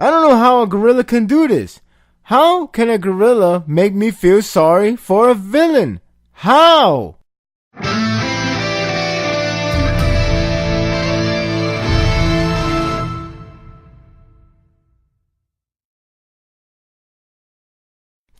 I don't know how a gorilla can do this. How can a gorilla make me feel sorry for a villain? How?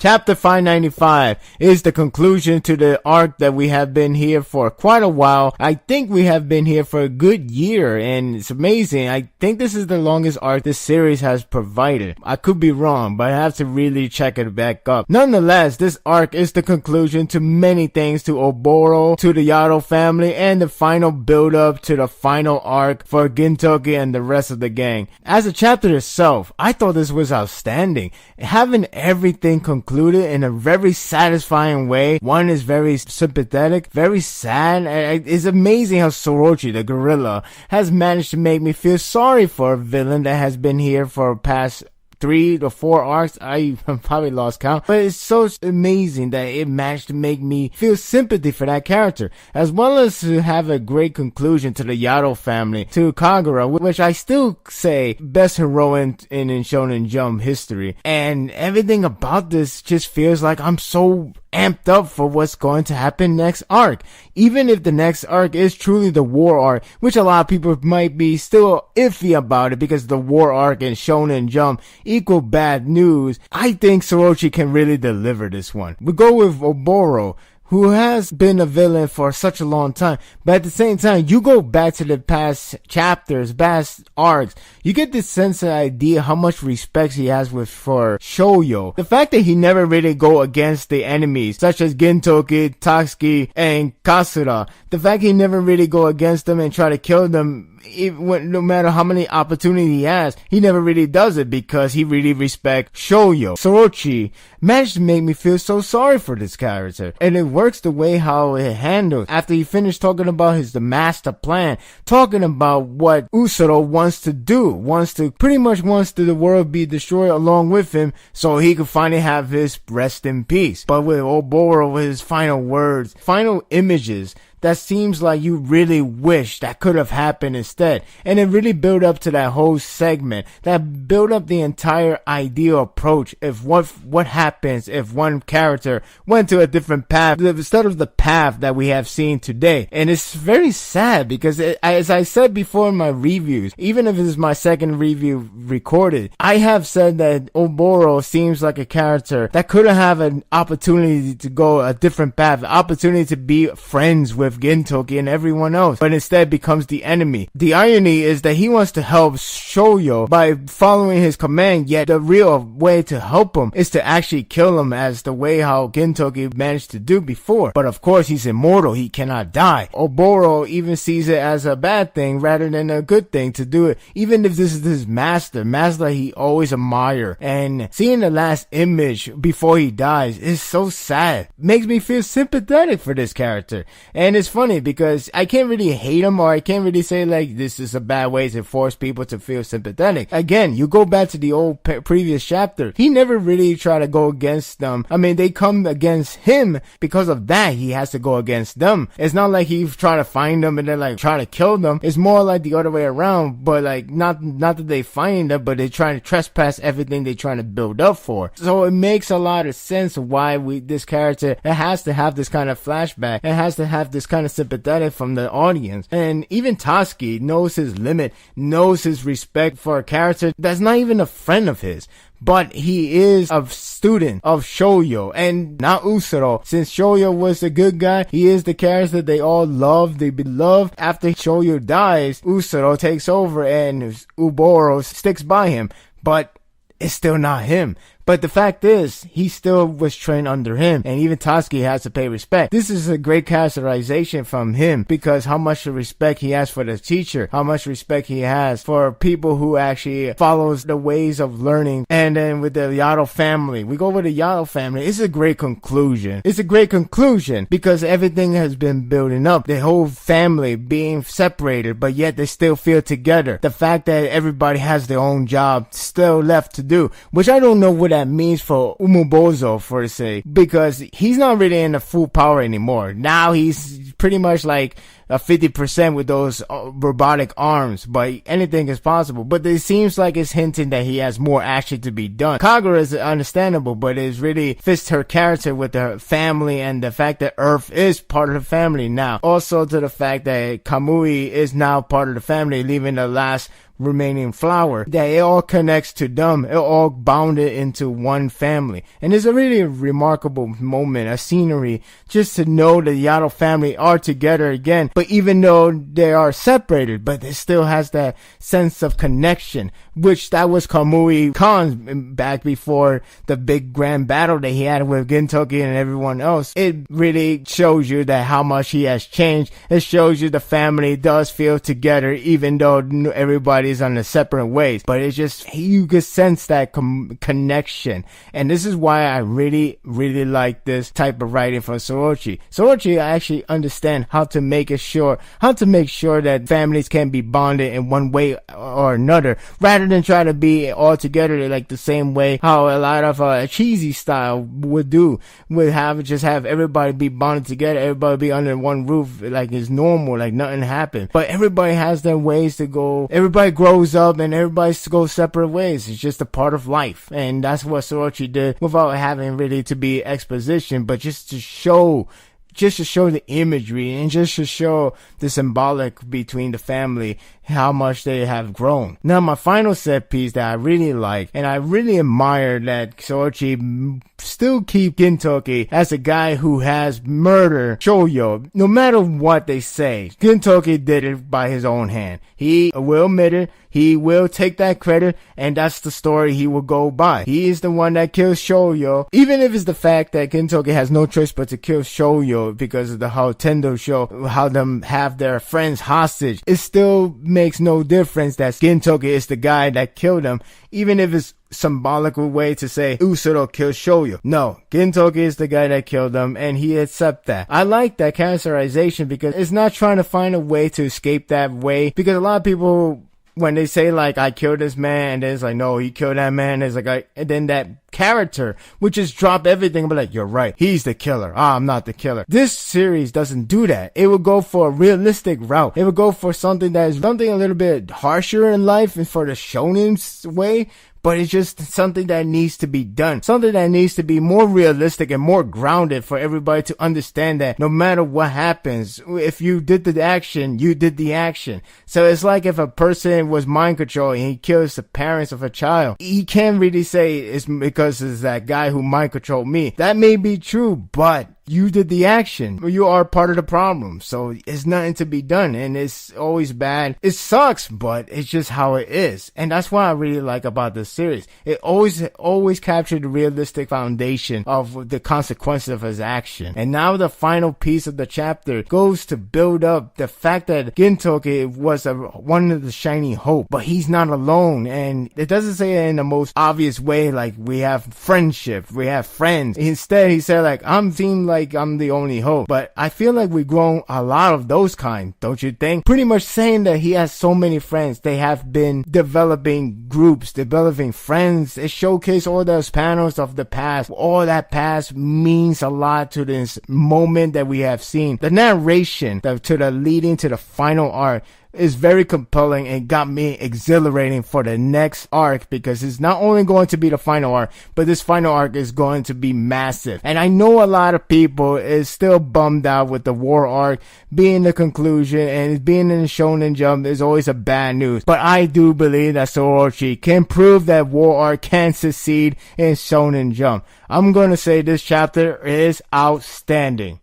Chapter 595 is the conclusion to the arc that we have been here for quite a while. I think we have been here for a good year, and it's amazing. I think this is the longest arc this series has provided. I could be wrong, but I have to really check it back up. Nonetheless, this arc is the conclusion to many things, to Oboro, to the Yaro family, and the final build-up to the final arc for Gintoki and the rest of the gang. As a chapter itself, I thought this was outstanding. Having everything concluded in a very satisfying way. One is very sympathetic, very sad. It's amazing how Sorochi, the gorilla, has managed to make me feel sorry for a villain that has been here for past 3 to 4 arcs. I probably lost count, but it's so amazing that it managed to make me feel sympathy for that character, as well as to have a great conclusion to the Yaro family, to Kagura, which I still say best heroine in Shonen Jump history. And everything about this just feels like I'm so amped up for what's going to happen next arc. Even if the next arc is truly the war arc, which a lot of people might be still iffy about it because the war arc and Shonen Jump equal bad news, I think Sorochi can really deliver this one. We go with Oboro, who has been a villain for such a long time, but at the same time, you go back to the past chapters, past arcs, you get this sense of idea how much respect he has for Shoyo. The fact that he never really go against the enemies, such as Gintoki, Tatsuki, and Kasura, the fact he never really go against them and try to kill them, no matter how many opportunities he has, he never really does it because he really respects Shoyo. Sorochi managed to make me feel so sorry for this character, and it works the way how it handles. After he finished talking about the master plan, talking about what Usuro wants to do, wants to the world be destroyed along with him so he could finally have his rest in peace. But with Oboro, with his final words, final images, that seems like you really wish that could have happened instead. And it really built up to that whole segment, that built up the entire ideal approach of what happens if one character went to a different path instead of the path that we have seen today. And it's very sad because as I said before in my reviews, even if this is my second review recorded, I have said that Oboro seems like a character that could have an opportunity to go a different path, an opportunity to be friends with Gintoki and everyone else, but instead becomes the enemy. The irony is that he wants to help Shoyo by following his command, yet the real way to help him is to actually kill him, as the way how Gintoki managed to do before. But of course, he's immortal, he cannot die. Oboro even sees it as a bad thing rather than a good thing to do it, even if this is his master he always admire. And seeing the last image before he dies is so sad. Makes me feel sympathetic for this character. And it's funny because I can't really hate him, or I can't really say like this is a bad way to force people to feel sympathetic. Again, you go back to the old previous chapter, he never really tried to go against them. I mean, they come against him. Because of that, he has to go against them. It's not like he's trying to find them and then like try to kill them. It's more like the other way around, but like not that they find them, but they're trying to trespass everything they're trying to build up for. So it makes a lot of sense why this character, it has to have this kind of flashback. It has to have this kind of sympathetic from the audience. And even Tatsuki knows his limit, knows his respect for a character that's not even a friend of his, but he is a student of Shoyo and not Usuro. Since Shoyo was the good guy, he is the character they all love, they beloved. After Shoyo dies, Usuro takes over and Uboro sticks by him, but it's still not him. But the fact is, he still was trained under him, and even Tatsuki has to pay respect. This is a great characterization from him, because how much respect he has for the teacher, how much respect he has for people who actually follows the ways of learning. And then with the Yaro family, we go with the Yaro family. It's a great conclusion. It's a great conclusion because everything has been building up. The whole family being separated, but yet they still feel together. The fact that everybody has their own job still left to do, which I don't know what that means for Umubozo, for say, because he's not really in the full power anymore. Now he's pretty much like a 50% with those robotic arms, but anything is possible. But it seems like it's hinting that he has more action to be done. Kagura is understandable, but it really fits her character with her family and the fact that Earth is part of the family now. Also to the fact that Kamui is now part of the family, leaving the last remaining flower, that it all connects to them. It all bounded into one family. And it's a really remarkable moment, a scenery, just to know the Yato family are together again. But even though they are separated, but it still has that sense of connection, which that was Kamui Khan back before the big grand battle that he had with Gintoki and everyone else. It really shows you that how much he has changed. It shows you the family does feel together, even though everybody is on the separate ways, but it's just, you can sense that connection. And this is why I really like this type of writing from Sorochi. Sorochi actually understand how to make sure that families can be bonded in one way or another, rather than try to be all together like the same way how a lot of cheesy style would do, would have everybody be bonded together, everybody be under one roof like it's normal, like nothing happened. But everybody has their ways to go, everybody grows up and everybody goes separate ways. It's just a part of life, and that's what Sorochi did without having really to be exposition, but just to show the imagery and just to show the symbolic between the family, how much they have grown. Now, my final set piece that I really like, and I really admire that Sorochi still keep Gintoki as a guy who has murdered Shoyo. No matter what they say, Gintoki did it by his own hand. He will admit it. He will take that credit, and that's the story he will go by. He is the one that kills Shoyo, even if it's the fact that Gintoki has no choice but to kill Shoyo because of the how Tendo show, how them have their friends hostage. It still makes no difference that Gintoki is the guy that killed him, even if it's symbolical way to say Usuro killed Shoyo. No, Gintoki is the guy that killed him, and he accepts that. I like that characterization because it's not trying to find a way to escape that way, because a lot of people, when they say like I killed this man, and then it's like no, he killed that man, it's like and then that character would just drop everything and be like, you're right, he's the killer, I'm not the killer. This series doesn't do that. It would go for a realistic route. It would go for something that is something a little bit harsher in life and for the shonen's way, but it's just something that needs to be done. Something that needs to be more realistic and more grounded for everybody to understand that no matter what happens, if you did the action, you did the action. So it's like if a person was mind controlled and he kills the parents of a child, he can't really say it's because it's that guy who mind controlled me. That may be true, but you did the action. You are part of the problem. So it's nothing to be done. And it's always bad. It sucks, but it's just how it is. And that's what I really like about this series. It always captured the realistic foundation of the consequences of his action. And now the final piece of the chapter goes to build up the fact that Gintoki was one of the shining hope, but he's not alone. And it doesn't say it in the most obvious way, like we have friendship, we have friends. Instead, he said like, I'm seeing like I'm the only hope. But I feel like we've grown a lot of those kind, don't you think? Pretty much saying that he has so many friends. They have been developing groups, developing friends. It showcased all those panels of the past. All that past means a lot to this moment that we have seen. The narration to the leading to the final arc is very compelling and got me exhilarating for the next arc, because it's not only going to be the final arc, but this final arc is going to be massive. And I know a lot of people is still bummed out with the war arc being the conclusion, and being in the Shonen Jump is always a bad news. But I do believe that Sorochi can prove that war arc can succeed in Shonen Jump. I'm going to say this chapter is outstanding.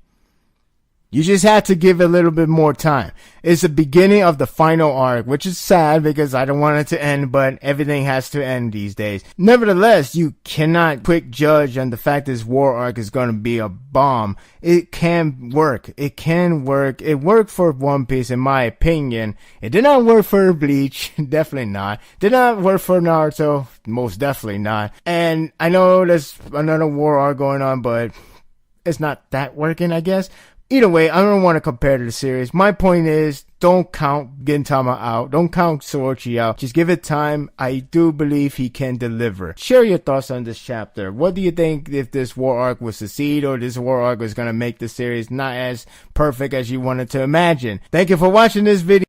You just have to give it a little bit more time. It's the beginning of the final arc, which is sad because I don't want it to end, but everything has to end these days. Nevertheless, you cannot quick judge on the fact this war arc is going to be a bomb. It can work. It can work. It worked for One Piece in my opinion. It did not work for Bleach. Definitely not. Did not work for Naruto. Most definitely not. And I know there's another war arc going on, but it's not that working, I guess. Either way, I don't want to compare to the series. My point is, don't count Gintama out. Don't count Sorochi out. Just give it time. I do believe he can deliver. Share your thoughts on this chapter. What do you think if this war arc will succeed, or this war arc was going to make the series not as perfect as you wanted to imagine? Thank you for watching this video.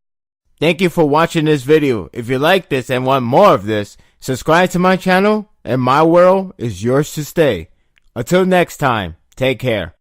If you like this and want more of this, subscribe to my channel, and my world is yours to stay. Until next time, take care.